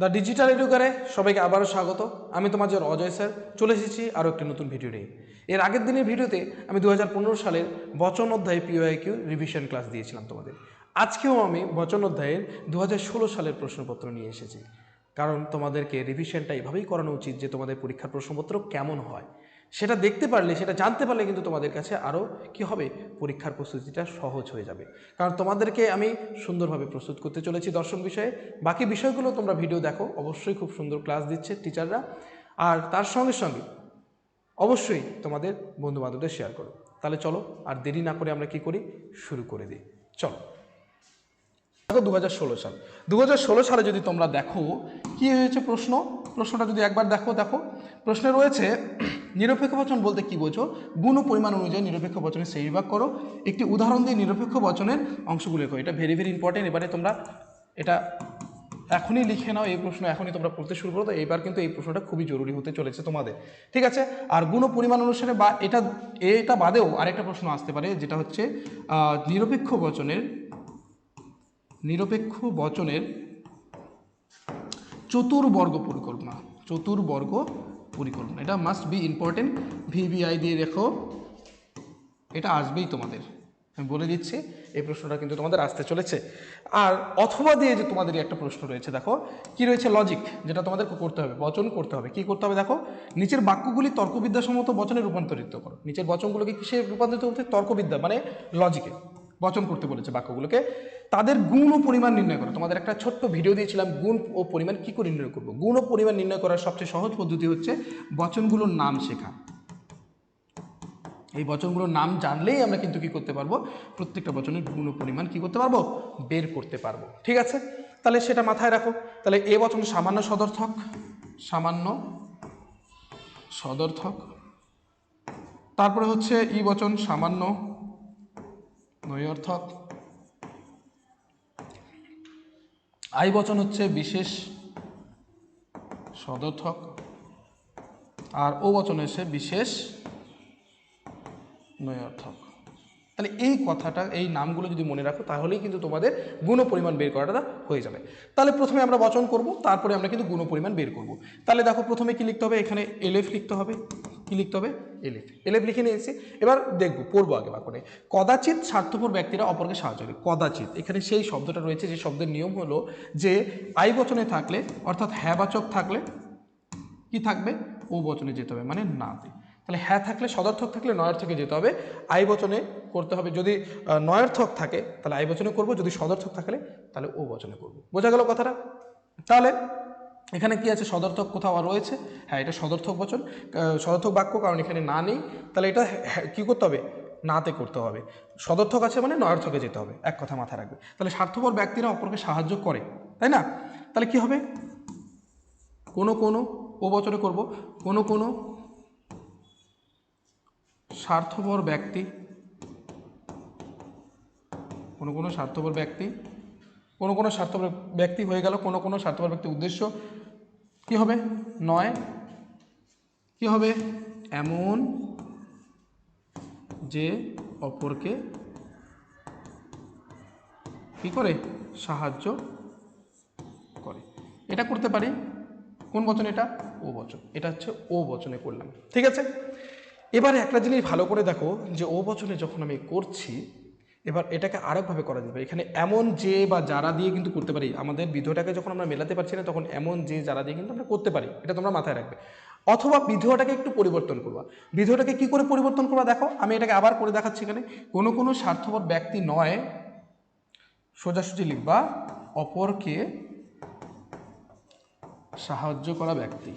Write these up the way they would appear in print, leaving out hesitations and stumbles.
The digital এডুকারে সবাইকে আবারও স্বাগত। আমি তোমাদের অজয় স্যার চলে এসেছি আরও একটি নতুন ভিডিও নিয়ে। এর আগের দিনের ভিডিওতে আমি 2015 সালের বচন অধ্যায় পিওআইকিউ রিভিশন ক্লাস দিয়েছিলাম তোমাদের। আজকেও আমি বচন অধ্যায়ের 2016 সালের প্রশ্নপত্র নিয়ে এসেছি, কারণ তোমাদেরকে রিভিশনটা এভাবেই করানো উচিত যে তোমাদের পরীক্ষার প্রশ্নপত্র কেমন হয় সেটা দেখতে পারলে, সেটা জানতে পারলে কিন্তু তোমাদের কাছে আরও কী হবে, পরীক্ষার প্রস্তুতিটা সহজ হয়ে যাবে। কারণ তোমাদেরকে আমি সুন্দরভাবে প্রস্তুত করতে চলেছি দর্শন বিষয়ে। বাকি বিষয়গুলো তোমরা ভিডিও দেখো, অবশ্যই খুব সুন্দর ক্লাস দিচ্ছে টিচাররা। আর তার সঙ্গে সঙ্গে অবশ্যই তোমাদের বন্ধুবান্ধবদের শেয়ার করো। তাহলে চলো আর দেরি না করে আমরা কি করি, শুরু করে দিই। চলো দেখো 2016 সালে যদি তোমরা দেখো কি হয়েছে প্রশ্নটা যদি একবার দেখো প্রশ্নে রয়েছে নিরপেক্ষ বচন বলতে কি বোঝো, গুণ ও পরিমাণ অনুযায়ী নিরপেক্ষ বচনের শ্রেণীবিভাগ করো, একটি উদাহরণ দিয়ে নিরপেক্ষ বচনের অংশগুলো লেখো। এটা ভেরি ইম্পর্টেন্ট। এবারে তোমরা এটা এখনই লিখে নাও, এই প্রশ্ন এখনই তোমরা পড়তে শুরু করো। তো এইবার কিন্তু এই প্রশ্নটা খুবই জরুরি হতে চলেছে তোমাদের, ঠিক আছে? আর গুণ ও পরিমাণ অনুসারে বা এটা বাদেও আরেকটা প্রশ্ন আসতে পারে, যেটা হচ্ছে নিরপেক্ষ বচনের চতুর্বর্গ পরিকল্পনা, এটা মাস্ট বি ইম্পর্টেন্ট। ভিভিআই দিয়ে রেখো, এটা আসবেই তোমাদের, আমি বলে দিচ্ছি। এই প্রশ্নটা কিন্তু তোমাদের আসতে চলেছে। আর অথবা দিয়ে যে তোমাদের একটা প্রশ্ন রয়েছে, দেখো কি রয়েছে, লজিক, যেটা তোমাদের করতে হবে, বচন করতে হবে। কি করতে হবে দেখো, নিচের বাক্যগুলি তর্কবিদ্যাসম্মত বচনে রূপান্তরিত করো। নিচের বচনগুলোকে কিসে রূপান্তরিত করতে, তর্কবিদ্যা মানে লজিকে বচন করতে বলেছে বাক্যগুলোকে। তাদের গুণ ও পরিমাণ নির্ণয় করো। তোমাদের একটা ছোট্ট ভিডিও দিয়েছিলাম গুণ ও পরিমাণ কী করে নির্ণয় করবো। গুণ ও পরিমাণ নির্ণয় করার সবচেয়ে সহজ পদ্ধতি হচ্ছে বচনগুলোর নাম শেখা। এই বচনগুলোর নাম জানলেই আমরা কিন্তু কি করতে পারবো, প্রত্যেকটা বচনের গুণ ও পরিমাণ কি করতে পারবো, বের করতে পারবো, ঠিক আছে? তাহলে সেটা মাথায় রাখো। তাহলে এ বচন সামান্য সদর্থক, তারপরে হচ্ছে ই বচন সামান্য নৈর্থক, আই বচন হচ্ছে বিশেষ সদর্থক, আর ও বচন হচ্ছে বিশেষ নৈর্থক। তাহলে এই কথাটা, এই নামগুলো যদি মনে রাখো তাহলেই কিন্তু তোমাদের গুণ ও পরিমাণ বের করাটা হয়ে যাবে। তাহলে প্রথমে আমরা বচন করব, তারপরে আমরা কিন্তু গুণ ও পরিমাণ বের করব। তাহলে দেখো প্রথমে কি লিখতে হবে, এখানে এলএফ লিখতে হবে। কি লিখতে হবে, এলএফ লিখে নিয়েছি। এবার দেখবো, পড়বো আগে বাক্যে, কদাচিৎ স্বার্থপর ব্যক্তিরা অপরকে সাহায্য করে। কদাচিৎ, এখানে সেই শব্দটা রয়েছে, যে শব্দের নিয়ম হলো যে আই বচনে থাকলে, অর্থাৎ হ্যাবাচক থাকলে কি থাকবে, ও বচনে যেতে হবে, মানে নাতে। তাহলে হ্যাঁ থাকলে, সদর্থক থাকলে নয়ার্থকে যেতে হবে, আই বচনে করতে হবে। যদি নয়ার্থক থাকে তাহলে আই বচনে করব, যদি সদর্থক থাকলে তাহলে ও বচনে করব। বোঝা গেল কথাটা? তাহলে এখানে কি আছে, সদর্থক কোথাও রয়েছে, হ্যাঁ এটা সদর্থক বচন, সদর্থক বাক্য, কারণ এখানে না নেই। তাহলে এটা কি করতে হবে, নাতে করতে হবে। সদর্থক আছে মানে নয়ার্থকে যেতে হবে, এক কথা মাথায় রাখবে। তাহলে স্বার্থপর ব্যক্তিরা অপরকে সাহায্য করে, তাই না? তাহলে কি হবে, কোনো ও বচনে করব, কোনো স্বার্থপর ব্যক্তি, কোনো স্বার্থপর ব্যক্তি হয়ে গেল। কোনো স্বার্থপর ব্যক্তি উদ্দেশ্য কি হবে, নয়, কি হবে, এমন যে অপরকে কি করে, সাহায্য করে। এটা করতে পারি কোন বচন, এটা ও বচন, এটা হচ্ছে ও বচনে করলাম, ঠিক আছে? এবারে একটা জিনিস ভালো করে দেখো, যে ও বচনে যখন আমি করছি, এবার এটাকে আরেকভাবে করা যাবে। এখানে এমন যে বা যারা দিয়ে কিন্তু করতে পারি। আমাদের বিধেয়টাকে যখন আমরা মেলাতে পারছি না, তখন এমন যে যারা দিয়ে কিন্তু আমরা করতে পারি, এটা তোমরা মাথায় রাখবে। অথবা বিধেয়টাকে একটু পরিবর্তন করবা। বিধেয়টাকে কি করে পরিবর্তন করবা দেখো, আমি এটাকে আবার করে দেখাচ্ছি। এখানে কোনো স্বার্থপর ব্যক্তি নয়, সোজাসুজি লিখবা অপরকে সাহায্য করা ব্যক্তি,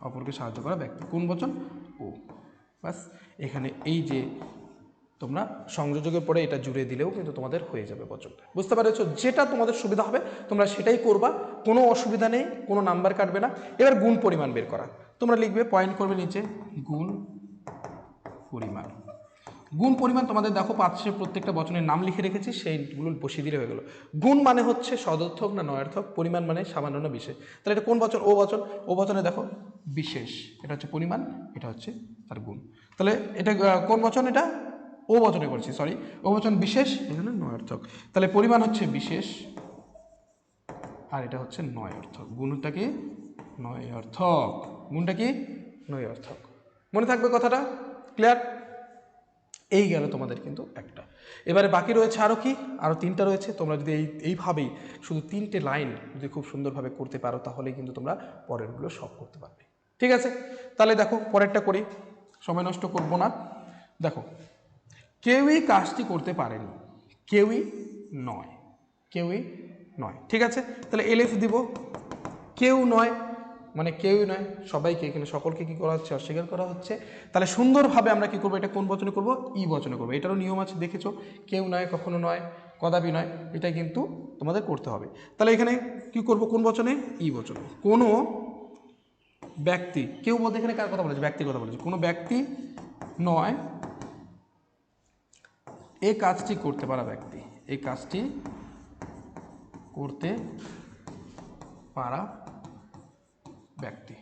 অপরকে সাহায্য করা ব্যক্তি, কোন বচন, ও। বাস, এখানে এই যে তোমরা সংযোজকের পরে এটা জুড়ে দিলেও কিন্তু তোমাদের হয়ে যাবে বচনটা। বুঝতে পারছো? যেটা তোমাদের সুবিধা হবে তোমরা সেটাই করবা, কোনো অসুবিধা নেই, কোনো নাম্বার কাটবে না। এবার গুণ পরিমাণ বের করা, তোমরা লিখবে, পয়েন্ট করবে নিচে, গুণ পরিমাণ তোমাদের দেখো পাঁচে প্রত্যেকটা বচনের নাম লিখে রেখেছি, সেইগুলো বসিয়ে দিলে হয়ে গেল। গুণ মানে হচ্ছে সদর্থক না নয়ার্থক, পরিমাণ মানে সামান্য না বিশেষ। তাহলে এটা কোন বচন, ও বচনে দেখো বিশেষ, এটা হচ্ছে পরিমাণ, এটা হচ্ছে তার গুণ। তাহলে এটা কোন বচন, এটা ও বচনে করছি, ও বচন বিশেষ, এখানে নয়ার্থক। তাহলে পরিমাণ হচ্ছে বিশেষ, আর এটা হচ্ছে নয় অর্থক। গুণটা কি নয় অর্থক, গুণটা কি নয় অর্থক। মনে থাকবে কথাটা? ক্লিয়ার? এই গেল তোমাদের কিন্তু একটা। এবারে বাকি রয়েছে আরও কি, আরও 3টা রয়েছে। তোমরা যদি এইভাবেই শুধু 3টে লাইন যদি খুব সুন্দরভাবে করতে পারো তাহলেই কিন্তু তোমরা পরেরগুলো সব করতে পারবে। ঠিক আছে, তাহলে দেখো পরেরটা করি, সময় নষ্ট করব না। দেখো, কেউই কাজটি করতে পারেনি, কেউই নয়, কেউই নয়। ঠিক আছে, তাহলে এলএফ দিব, কেউ নয় মানে কেউই নয়, সবাইকে এখানে সকলকে কি করা হচ্ছে, অস্বীকার করা হচ্ছে। তাহলে সুন্দরভাবে আমরা কি করবো, এটা কোন বচনে করব, ই বচনে করবো। এটারও নিয়ম আছে, দেখেছো, কেউ নয়, কখনো নয়, কদাপি নয়, এটা কিন্তু তোমাদের করতে হবে। তাহলে এখানে কি করব, কোন বচনে, ই বচনে। কোনো ব্যক্তি, কেউ বলতে এখানে কার কথা বলেছে, ব্যক্তির কথা বলেছে। কোনো ব্যক্তি নয়, এই কাজটি করতে পারা ব্যক্তি, এই কাজটি করতে পারা ব্যক্তি।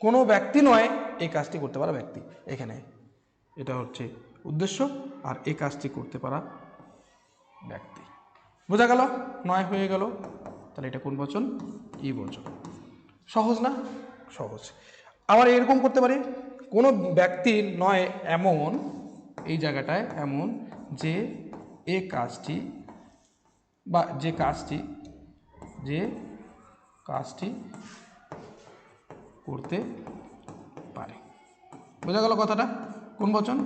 কোনো ব্যক্তি নয়, এই কাজটি করতে পারা ব্যক্তি। এখানে এটা হচ্ছে উদ্দেশ্য, আর এই কাজটি করতে পারা ব্যক্তি। বোঝা গেল? নয় হয়ে গেল। তাহলে এটা কোন বচন, ই বচন। সহজ না? সহজ। আবার এরকম করতে পারি, কোনো ব্যক্তি নয় এমন, এই জায়গাটায় এমন যে এ কাজটি বা যে কাজটি করতে পারে। বোঝা গেল কথাটা? কোন বচন,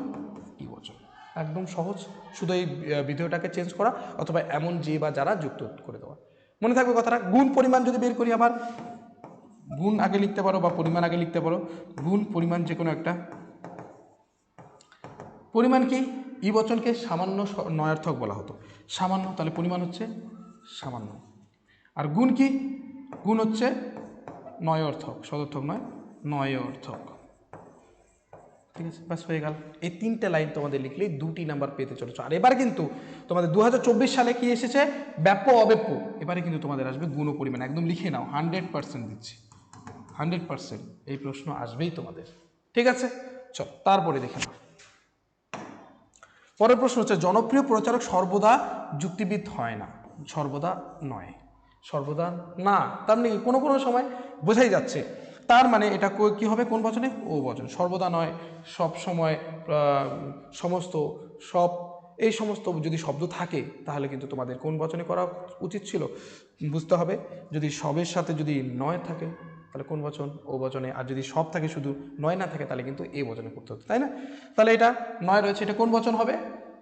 ই বচন। একদম সহজ, শুধু এই ভিডিওটাকে চেঞ্জ করা অথবা এমন যে বা যারা যুক্ত করে দেওয়া। মনে থাকবে কথাটা? গুণ পরিমাণ যদি বের করি, আবার গুণ আগে লিখতে পারো বা পরিমাণ আগে লিখতে পারো। গুণ পরিমাণ যে কোনো একটা। পরিমাণ কি, ই বচনকে সামান্য নয়ার্থক বলা হতো, সামান্য, তাহলে পরিমাণ হচ্ছে সামান্য। আর গুণ কি, গুণ হচ্ছে নয় অর্থক, সদর্থক নয়, নয় অর্থক। ঠিক আছে, বাস হয়ে গেল। এই 3টে লাইন তোমাদের লিখলেই 2টি নাম্বার পেতে চলেছো। আর এবার কিন্তু তোমাদের 2024 সালে কি এসেছে, ব্যাপ্য অব্যাপ্য। এবারে কিন্তু তোমাদের আসবে গুণ ও পরিমাণ। একদম লিখে নাও, 100% দিচ্ছি, 100% এই প্রশ্ন আসবেই তোমাদের। ঠিক আছে, চল তারপরে দেখে নাও। পরের প্রশ্ন হচ্ছে, জনপ্রিয় প্রচারক সর্বদা যুক্তিবিদ হয় না। সর্বদা নয়, সর্বদা না, তার মানে কোনো কোনো সময় বোঝাই যাচ্ছে। তার মানে এটা কি হবে, কোন বচনে, ও বচন। সর্বদা নয়, সব সময়, সমস্ত, সব, এই সমস্ত যদি শব্দ থাকে তাহলে কিন্তু তোমাদের কোন বচনে করা উচিত ছিল বুঝতে হবে। যদি সবের সাথে যদি নয় থাকে তাহলে কোন বচন, ও বচনে। আর যদি সব থাকে শুধু নয় না থাকে তাহলে কিন্তু এ বচনে করতে হতো, তাই না? তাহলে এটা নয় রয়েছে, এটা কোন বচন হবে,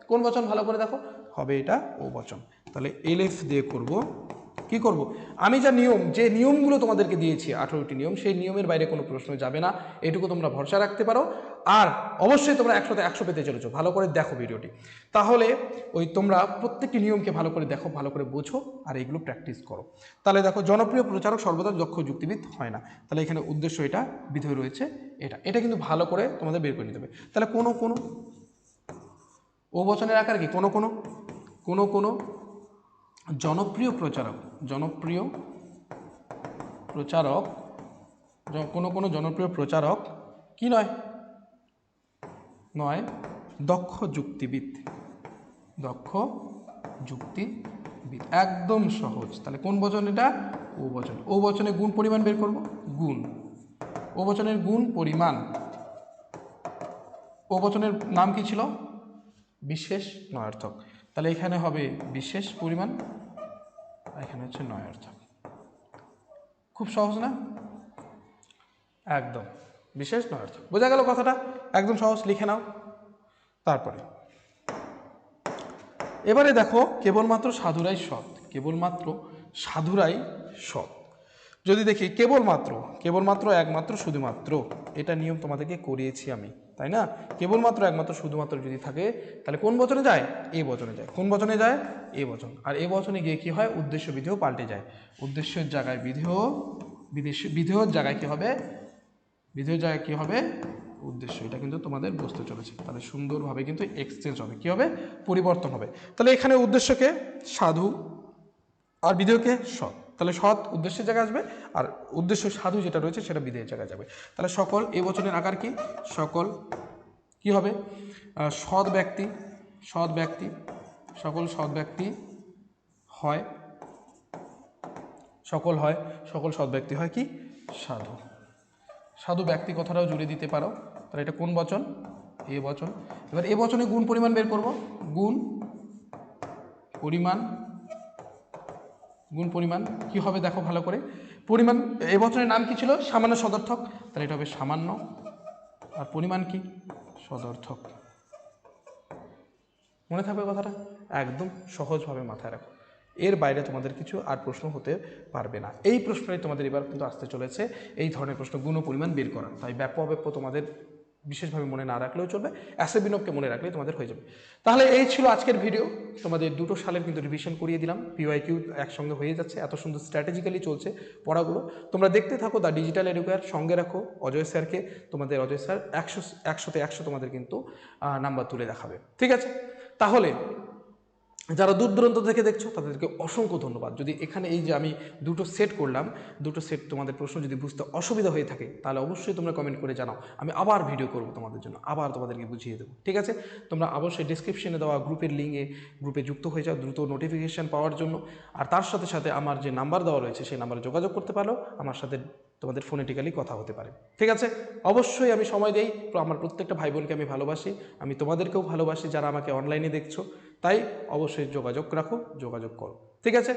কোন বচন, ভালো করে দেখো, হবে এটা ও বচন। তাহলে এলএফ দিয়ে করব, কি করব, আমি যা নিয়ম, যে নিয়মগুলো তোমাদেরকে দিয়েছি 18টি নিয়ম, সেই নিয়মের বাইরে কোনো প্রশ্ন যাবে না, এটুকু তোমরা ভরসা রাখতে পারো। আর অবশ্যই তোমরা 100তে 100 পেতে চলেছো। ভালো করে দেখো ভিডিওটি, তাহলে ওই তোমরা প্রত্যেকটি নিয়মকে ভালো করে দেখো, ভালো করে বোঝো, আর এগুলো প্র্যাকটিস করো। তাহলে দেখো, জনপ্রিয় প্রচারক সর্বদা দক্ষ যুক্তিবিদ হয় না। তাহলে এখানে উদ্দেশ্য এটা, বিধেয় রয়েছে এটা, এটা কিন্তু ভালো করে তোমাদের বের করে নিতে হবে। তাহলে কোনো কোনো, ও বচনের আকার কি, কোনো কোনো, কোনো কোনো জনপ্রিয় প্রচারক, জনপ্রিয় প্রচারক, কোনো কোনো জনপ্রিয় প্রচারক কি নয়, নয় দক্ষ যুক্তিবিদ, দক্ষ যুক্তিবিদ। একদম সহজ। তাহলে কোন বচন এটা, ও বচন। ও বচনে গুণ পরিমাণ বের করব, গুণ, ও বচনের গুণ পরিমাণ। ও বচনের নাম কি ছিল, বিশেষ নয়ার্থক। তাহলে এখানে হবে বিশেষ পরিমাণ, এখানে হচ্ছে নয়ার্থক। খুব সহজ না? একদম বিশেষ নয়ার্থক। বোঝা গেল কথাটা? একদম সহজ, লিখে নাও। তারপরে এবারে দেখো, কেবলমাত্র সাধুরাই সৎ, কেবলমাত্র সাধুরাই সৎ। যদি দেখি কেবলমাত্র, কেবলমাত্র, একমাত্র, শুধুমাত্র, এটা নিয়ম তোমাদেরকে করিয়েছি আমি, তাই না? কেবলমাত্র, একমাত্র, শুধুমাত্র যদি থাকে তাহলে কোন বচনে যায়, এ বচনে যায়। কোন বচনে যায়, এ বচন। আর এ বচনে গিয়ে কি হয়, উদ্দেশ্য বিধেয় পাল্টে যায়। উদ্দেশ্যের জায়গায় বিধেয়, বিধেয়র জায়গায় কি হবে, বিধেয়র জায়গায় কি হবে, উদ্দেশ্য। এটা কিন্তু তোমাদের বুঝতে চলেছে। তাহলে সুন্দরভাবে কিন্তু এক্সচেঞ্জ হবে, কি হবে, পরিবর্তন হবে। তাহলে এখানে উদ্দেশ্যকে সাধু আর বিধেয়কে সৎ। তাহলে সৎ উদ্দেশ্যের জায়গায় আসবে, আর উদ্দেশ্য সাধু যেটা রয়েছে সেটা বিধেয়ের জায়গায় যাবে। তাহলে সকল, এই বচনের আকার কি, সকল কি হবে, সৎ ব্যক্তি, সৎ ব্যক্তি, সকল সৎ ব্যক্তি হয় সকল হয়, সকল সৎ ব্যক্তি হয় কি সাধু। সাধু ব্যক্তি কথাটাও জুড়ে দিতে পারো। তাহলে এটা কোন বচন? এ বচন। এবার এ বচনে গুণ পরিমাণ বের করব। গুণ পরিমাণ, গুণ পরিমাণ কি হবে দেখো ভালো করে। পরিমাণ, এ বচনের নাম কি ছিল? সামান্য সদর্থক, তাহলে এটা হবে সামান্য। আর পরিমাণ কি? সদর্থক। মনে থাকবে কথাটা? একদম সহজভাবে মাথায় রাখো, এর বাইরে তোমাদের কিছু আর প্রশ্ন হতে পারবে না। এই প্রশ্নটাই তোমাদের এবার কিন্তু আসতে চলেছে, এই ধরনের প্রশ্ন, গুণ ও পরিমাণ বের করা। তাই ব্যাপ্য অব্যাপ্য তোমাদের বিশেষভাবে মনে না রাখলেও চলবে, অ্যাসে বিনোপকে মনে রাখলেই তোমাদের হয়ে যাবে। তাহলে এই ছিল আজকের ভিডিও। তোমাদের দুটো সালের কিন্তু রিভিশন করিয়ে দিলাম, পিওয়াইকিউ একসঙ্গে হয়ে যাচ্ছে, এত সুন্দর স্ট্র্যাটেজিক্যালি চলছে পড়াগুলো। তোমরা দেখতে থাকো দ্য ডিজিটাল এডুকেয়ার, সঙ্গে রাখো অজয় স্যারকে। তোমাদের অজয় স্যার 100তে 100 তোমাদের কিন্তু নাম্বার তুলে দেখাবে, ঠিক আছে? তাহলে যারা দূর দূরান্ত থেকে দেখছো তাদেরকে অসংখ্য ধন্যবাদ। যদি এখানে এই যে আমি দুটো সেট করলাম, দুটো সেট তোমাদের প্রশ্ন যদি বুঝতে অসুবিধা হয়ে থাকে তাহলে অবশ্যই তোমরা কমেন্ট করে জানাও, আমি আবার ভিডিও করব তোমাদের জন্য, আবার তোমাদেরকে বুঝিয়ে দেবো, ঠিক আছে? তোমরা অবশ্যই ডিসক্রিপশনে দেওয়া গ্রুপের লিঙ্কে গ্রুপে যুক্ত হয়ে যাও দ্রুত নোটিফিকেশান পাওয়ার জন্য। আর তার সাথে সাথে আমার যে নাম্বার দেওয়া রয়েছে সেই নাম্বারে যোগাযোগ করতে পারো, আমার সাথে তোমাদের ফোনেটিক্যালি কথা হতে পারে, ঠিক আছে? অবশ্যই আমি সময় দেই, আমার প্রত্যেকটা ভাই বোনকে আমি ভালোবাসি, আমি তোমাদেরকেও ভালোবাসি যারা আমাকে অনলাইনে দেখছো, তাই অবশ্যই যোগাযোগ রাখো, যোগাযোগ করো, ঠিক আছে?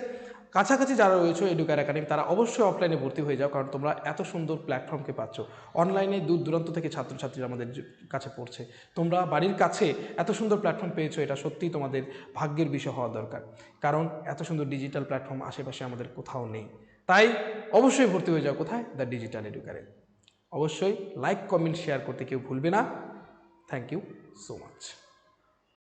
কাছাকাছি যারা রয়েছে এডুকেয়ার একাডেমি তারা অবশ্যই অফলাইনে ভর্তি হয়ে যাও, কারণ তোমরা এত সুন্দর প্ল্যাটফর্মকে পাচ্ছ। অনলাইনে দূর দূরান্ত থেকে ছাত্রছাত্রীরা আমাদের কাছে পড়ছে, তোমরা বাড়ির কাছে এত সুন্দর প্ল্যাটফর্ম পেয়েছো, এটা সত্যিই তোমাদের ভাগ্যের বিষয় হওয়া দরকার, কারণ এত সুন্দর ডিজিটাল প্ল্যাটফর্ম আশেপাশে আমাদের কোথাও নেই। তাই অবশ্যই ভর্তি হয়ে যাও কোথায়? দ্য ডিজিটাল এডুকেয়ারে। অবশ্যই লাইক কমেন্ট শেয়ার করতে কেউ ভুলবে না। Thank you so much.